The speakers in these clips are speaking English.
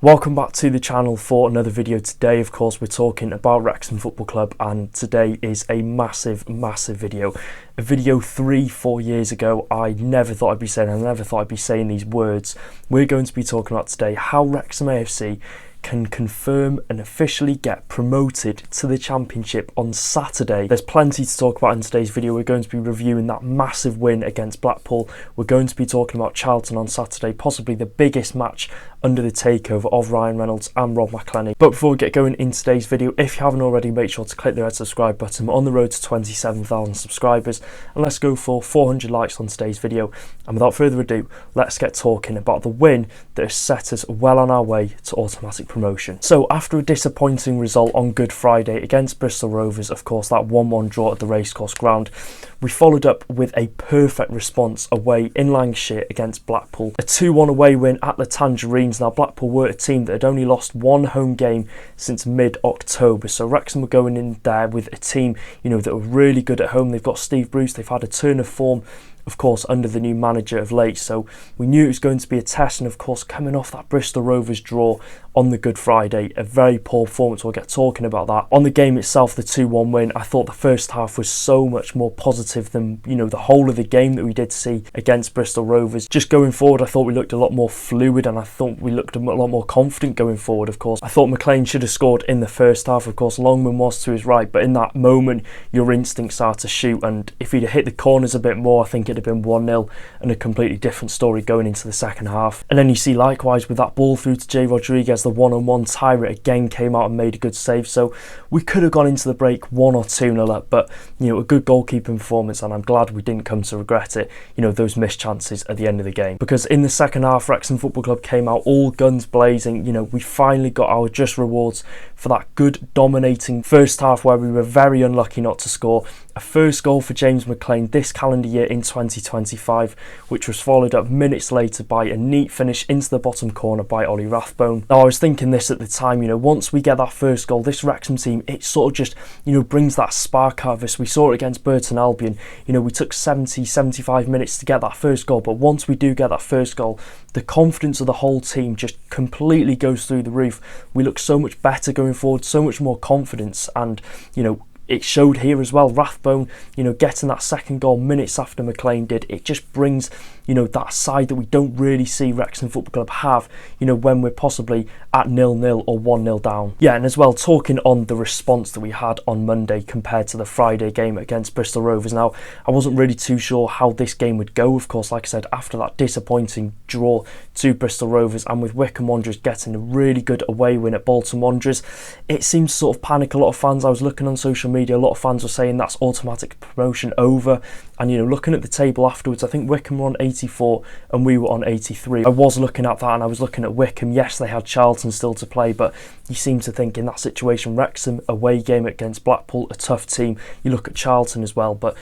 Welcome back to the channel for another video. Today, of course, we're talking about Wrexham Football Club, and today is a massive video. A video 3-4 years ago I never thought I'd be saying these words. We're going to be talking about today how Wrexham AFC can confirm and officially get promoted to the Championship on Saturday. There's plenty to talk about in today's video. We're going to be reviewing that massive win against Blackpool. We're going to be talking about Charlton on Saturday, possibly the biggest match under the takeover of Reynolds and Rob McElhenney. But before we get going in today's video, if you haven't already, make sure to click the red subscribe button. We're on the road to 27,000 subscribers, and let's go for 400 likes on today's video. And without further ado, let's get talking about the win that has set us well on our way to automatic promotion. So after a disappointing result on Good Friday against Bristol Rovers, of course that 1-1 draw at the Racecourse ground, we followed up with a perfect response away in Lancashire against Blackpool. A 2-1 away win at the Tangerines. Now Blackpool were a team that had only lost one home game since mid-October, so Wrexham were going in there with a team, that were really good at home. They've got Steve Bruce, they've had a turn of form, of course, under the new manager of late, so we knew it was going to be a test. And of course, coming off that Bristol Rovers draw on the Good Friday, a very poor performance. We'll get talking about that. On the game itself, the 2-1 win, I thought the first half was so much more positive than the whole of the game that we did see against Bristol Rovers. Just going forward, I thought we looked a lot more fluid, and I thought we looked a lot more confident going forward. Of course, I thought McLean should have scored in the first half. Of course, Longman was to his right, but in that moment your instincts are to shoot, and if he'd have hit the corners a bit more, I think it'd have been 1-0 and a completely different story going into the second half. And then you see likewise with that ball through to Jay Rodriguez, the one-on-one, Tyrant again came out and made a good save, so we could have gone into the break 1 or 2-0 up, but a good goalkeeping performance, and I'm glad we didn't come to regret it, those missed chances at the end of the game. Because in the second half, Wrexham Football Club came out all guns blazing. We finally got our just rewards for that good dominating first half where we were very unlucky not to score. A first goal for James McLean this calendar year in 2025, which was followed up minutes later by a neat finish into the bottom corner by Ollie Rathbone. Now I was thinking this at the time, once we get that first goal, this Wrexham team, it sort of just, brings that spark out of us. We saw it against Burton Albion, we took 75 minutes to get that first goal, but once we do get that first goal, the confidence of the whole team just completely goes through the roof. We look so much better going forward, so much more confidence, and it showed here as well. Rathbone, getting that second goal minutes after McLean did, it just brings, that side that we don't really see Wrexham Football Club have, when we're possibly at 0-0 or 1-0 down. Yeah, and as well, talking on the response that we had on Monday compared to the Friday game against Bristol Rovers. Now, I wasn't really too sure how this game would go, of course, like I said, after that disappointing draw to Bristol Rovers, and with Wycombe Wanderers getting a really good away win at Bolton Wanderers, it seemed to sort of panic a lot of fans. I was looking on social media, a lot of fans were saying that's automatic promotion over, and looking at the table afterwards, I think Wycombe were on 84 and we were on 83. I was looking at that, and I was looking at Wycombe. Yes, they had Charlton still to play, but you seem to think in that situation, Wrexham away game against Blackpool, a tough team. You look at Charlton as well, but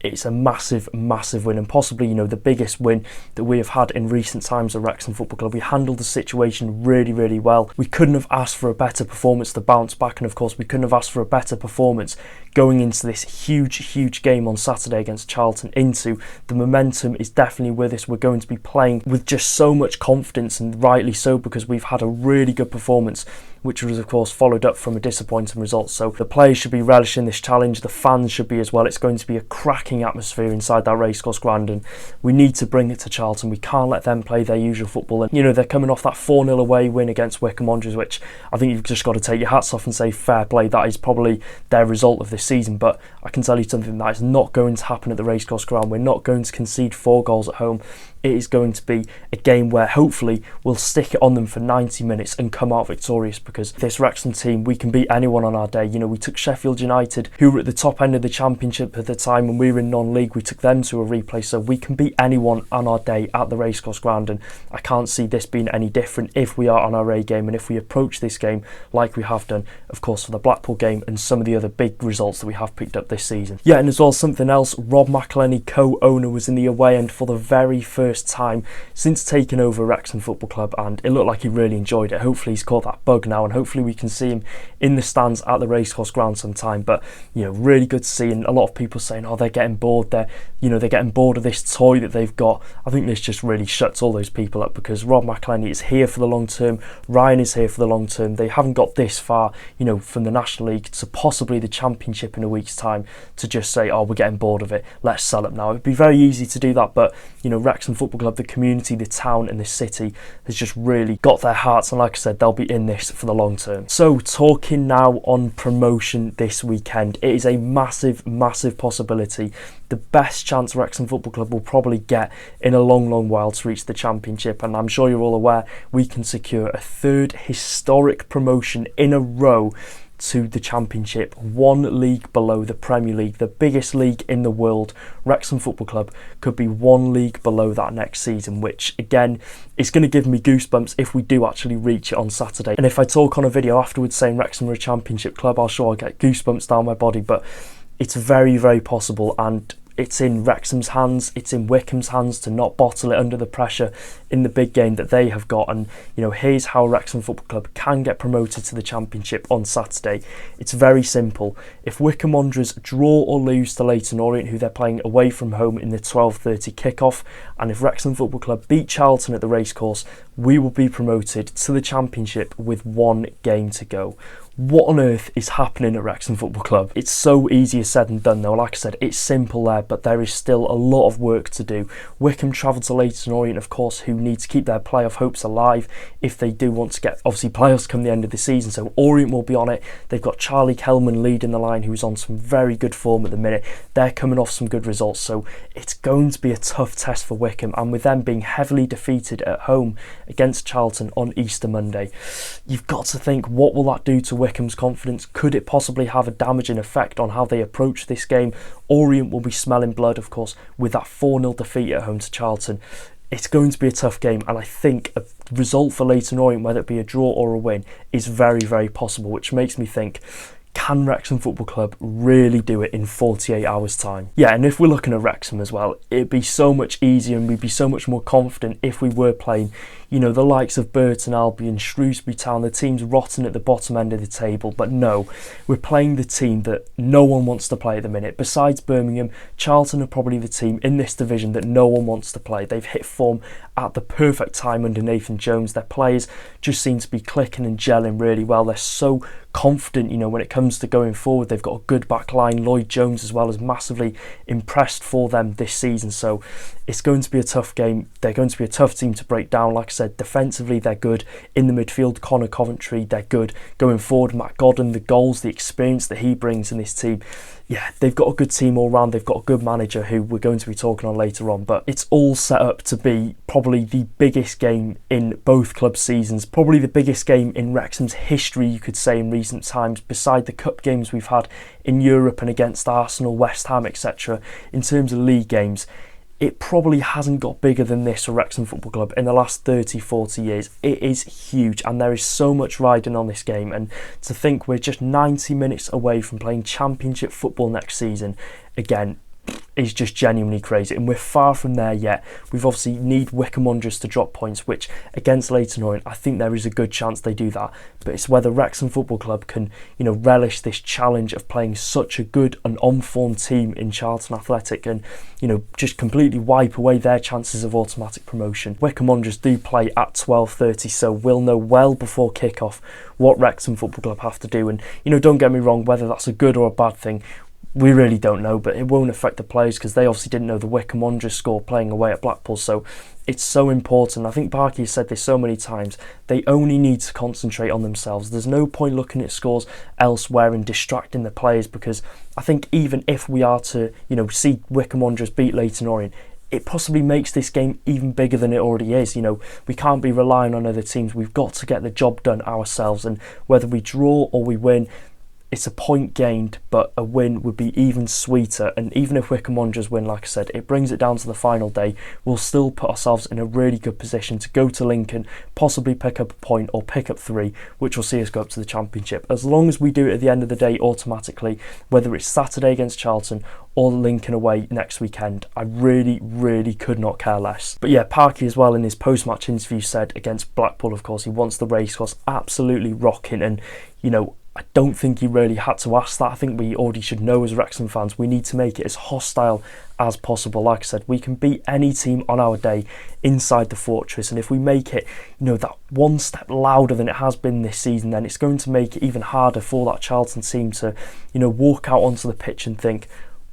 it's a massive win, and possibly the biggest win that we have had in recent times at Wrexham Football Club. We handled the situation really well. We couldn't have asked for a better performance to bounce back, and of course we couldn't have asked for a better performance going into this huge game on Saturday against Charlton. The momentum is definitely with us. We're going to be playing with just so much confidence, and rightly so, because we've had a really good performance, which was of course followed up from a disappointing result. So the players should be relishing this challenge, the fans should be as well. It's going to be a cracking atmosphere inside that Racecourse ground, and we need to bring it to Charlton. We can't let them play their usual football, and they're coming off that 4-0 away win against Wycombe Wanderers, which I think you've just got to take your hats off and say fair play. That is probably their result of this season, but I can tell you something, that is not going to happen at the Racecourse ground. We're not going to concede 4 goals at home. It is going to be a game where hopefully we'll stick it on them for 90 minutes and come out victorious, because this Wrexham team, we can beat anyone on our day. We took Sheffield United, who were at the top end of the Championship at the time when we were in non-league, we took them to a replay, so we can beat anyone on our day at the Racecourse ground, and I can't see this being any different if we are on our A game and if we approach this game like we have done, of course, for the Blackpool game and some of the other big results that we have picked up this season. Yeah, and as well, something else, Rob McElhenney, co-owner, was in the away end for the very first first time since taking over Wrexham Football Club, and it looked like he really enjoyed it. Hopefully he's caught that bug now, and hopefully we can see him in the stands at the racecourse ground sometime. But really good to see, and a lot of people saying, oh, they're getting bored, they're getting bored of this toy that they've got. I think this just really shuts all those people up, because Rob McElhenney is here for the long term, Ryan is here for the long term. They haven't got this far, from the National League to possibly the Championship in a week's time to just say, oh, we're getting bored of it, let's sell up now. It'd be very easy to do that, but Wrexham Football Club, the community, the town and the city has just really got their hearts, and like I said, they'll be in this for the long term. So talking now on promotion this weekend, it is a massive possibility, the best chance Wrexham Football Club will probably get in a long while to reach the Championship, and I'm sure you're all aware we can secure a third historic promotion in a row to the Championship, one league below the Premier League, the biggest league in the world. Wrexham Football Club could be one league below that next season, which again is going to give me goosebumps if we do actually reach it on Saturday. And if I talk on a video afterwards saying Wrexham are a Championship club, I'll get goosebumps down my body. But it's very possible, and it's in Wrexham's hands, it's in Wycombe's hands to not bottle it under the pressure in the big game that they have got. And here's how Wrexham Football Club can get promoted to the Championship on Saturday. It's very simple. If Wycombe Wanderers draw or lose to Leyton Orient, who they're playing away from home in the 12:30 kickoff, and if Wrexham Football Club beat Charlton at the racecourse, we will be promoted to the Championship with one game to go. What on earth is happening at Wrexham Football Club? It's so easier said than done though. Like I said, it's simple there, but there is still a lot of work to do. Wycombe travel to Leyton Orient, of course, who need to keep their playoff hopes alive if they do want to get, obviously, playoffs come the end of the season, so Orient will be on it. They've got Charlie Kelman leading the line, who's on some very good form at the minute. They're coming off some good results, so it's going to be a tough test for Wycombe, and with them being heavily defeated at home against Charlton on Easter Monday, you've got to think, what will that do to Wycombe's confidence? Could it possibly have a damaging effect on how they approach this game? Orient will be smelling blood, of course, with that 4-0 defeat at home to Charlton. It's going to be a tough game, and I think a result for Leyton Orient, whether it be a draw or a win, is very possible, which makes me think, can Wrexham Football Club really do it in 48 hours time? Yeah, and if we're looking at Wrexham as well, it'd be so much easier and we'd be so much more confident if we were playing, the likes of Burton Albion, Shrewsbury Town, the teams rotting at the bottom end of the table. But no, we're playing the team that no one wants to play at the minute. Besides Birmingham, Charlton are probably the team in this division that no one wants to play. They've hit form at the perfect time under Nathan Jones. Their players just seem to be clicking and gelling really well. They're so confident, when it comes to going forward. They've got a good back line. Lloyd Jones as well has massively impressed for them this season. So it's going to be a tough game. They're going to be a tough team to break down. Like I said, defensively they're good. In the midfield, Connor Coventry, they're good. Going forward, Matt Godden, the goals, the experience that he brings in this team. Yeah, they've got a good team all round. They've got a good manager who we're going to be talking on later on. But it's all set up to be probably the biggest game in both club seasons. Probably the biggest game in Wrexham's history, you could say, in recent times, beside the cup games we've had in Europe and against Arsenal, West Ham, etc. In terms of league games, it probably hasn't got bigger than this for Wrexham Football Club in the last 30-40 years. It is huge, and there is so much riding on this game. And to think we're just 90 minutes away from playing Championship football next season, again, is just genuinely crazy, and we're far from there yet. We've obviously need Wycombe Wanderers to drop points, which against Leyton Orient, I think there is a good chance they do that. But it's whether Wrexham Football Club can, relish this challenge of playing such a good and on-form team in Charlton Athletic, and just completely wipe away their chances of automatic promotion. Wycombe Wanderers do play at 12:30, so we'll know well before kick-off what Wrexham Football Club have to do. And don't get me wrong, whether that's a good or a bad thing, we really don't know, but it won't affect the players because they obviously didn't know the Wycombe Wanderers score playing away at Blackpool. So it's so important. I think Barkey has said this so many times. They only need to concentrate on themselves. There's no point looking at scores elsewhere and distracting the players, because I think even if we are to, see Wycombe Wanderers beat Leyton Orient, it possibly makes this game even bigger than it already is. We can't be relying on other teams. We've got to get the job done ourselves, and whether we draw or we win, it's a point gained, but a win would be even sweeter. And even if Wycombe Wanderers win, like I said, it brings it down to the final day. We'll still put ourselves in a really good position to go to Lincoln, possibly pick up a point or pick up 3, which will see us go up to the Championship. As long as we do it at the end of the day automatically, whether it's Saturday against Charlton or Lincoln away next weekend, I really could not care less. But yeah, Parky as well in his post-match interview said against Blackpool, of course, he wants the racecourse absolutely rocking. And, you know, I don't think he really had to ask that. I think we already should know as Wrexham fans, we need to make it as hostile as possible. Like I said, we can beat any team on our day inside the fortress, and if we make it, you know, that one step louder than it has been this season, then it's going to make it even harder for that Charlton team to, you know, walk out onto the pitch and think,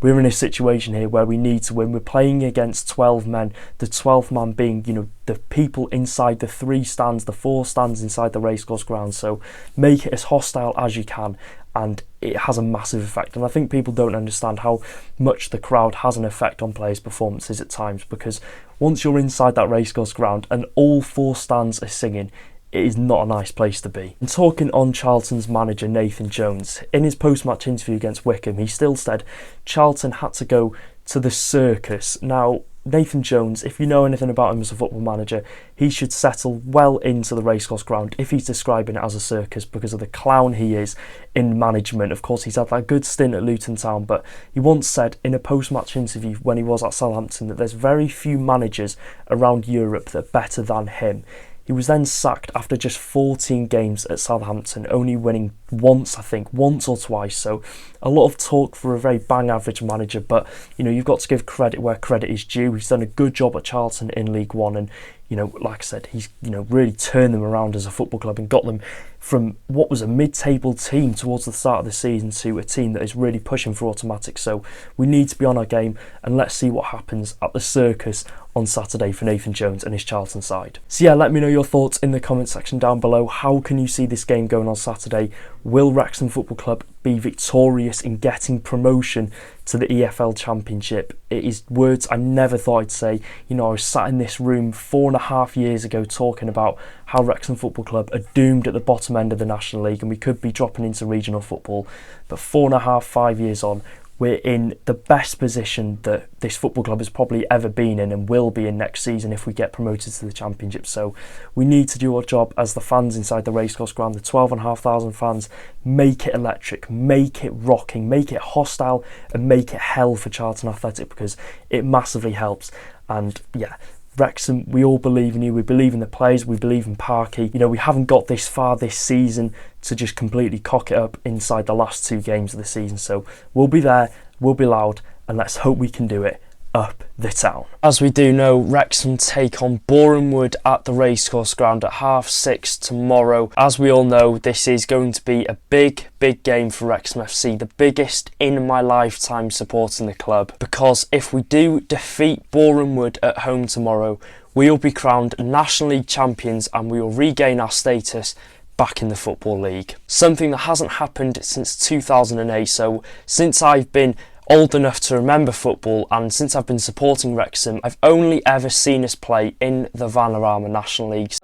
we're in a situation here where we need to win. We're playing against 12 men, the 12th man being, you know, the people inside the 3 stands, the 4 stands inside the racecourse ground. So make it as hostile as you can, and it has a massive effect. And I think people don't understand how much the crowd has an effect on players' performances at times, because once you're inside that racecourse ground and all 4 stands are singing, it is not a nice place to be. And talking on Charlton's manager Nathan Jones, in his post-match interview against Wycombe, he still said Charlton had to go to the circus. Now, Nathan Jones, if you know anything about him as a football manager, he should settle well into the racecourse ground if he's describing it as a circus, because of the clown he is in management. Of course, he's had that good stint at Luton Town, but he once said in a post-match interview when he was at Southampton that there's very few managers around Europe that are better than him. He was then sacked after just 14 games at Southampton, only winning once or twice. So a lot of talk for a very bang average manager, but you know, you've got to give credit where credit is due. He's done a good job at Charlton in League One, and you know, like I said, he's, you know, really turned them around as a football club and got them from what was a mid-table team towards the start of the season to a team that is really pushing for automatic. So we need to be on our game, and let's see what happens at the circus on Saturday for Nathan Jones and his Charlton side. So yeah, let me know your thoughts in the comment section down below. How can you see this game going on Saturday? Will Wrexham Football Club be victorious in getting promotion to the EFL Championship? It is words I never thought I'd say. You know, I was sat in this room 4.5 years ago talking about how Wrexham Football Club are doomed at the bottom end of the National League and we could be dropping into regional football. But 5 years on, we're in the best position that this football club has probably ever been in and will be in next season if we get promoted to the Championship. So we need to do our job as the fans inside the racecourse ground, the 12,500 fans, make it electric, make it rocking, make it hostile, and make it hell for Charlton Athletic, because it massively helps. And yeah, Wrexham, we all believe in you, we believe in the players, we believe in Parky. You know, we haven't got this far this season to just completely cock it up inside the last 2 games of the season. So we'll be there, we'll be loud, and let's hope we can do it up the town. As we do know, Wrexham take on Boreham Wood at the racecourse ground at 6:30 tomorrow. As we all know, this is going to be a big game for Wrexham FC, the biggest in my lifetime supporting the club, because if we do defeat Boreham Wood at home tomorrow, we will be crowned National League champions and we will regain our status back in the Football League. Something that hasn't happened since 2008, so since I've been old enough to remember football and since I've been supporting Wrexham, I've only ever seen us play in the Vanarama National League.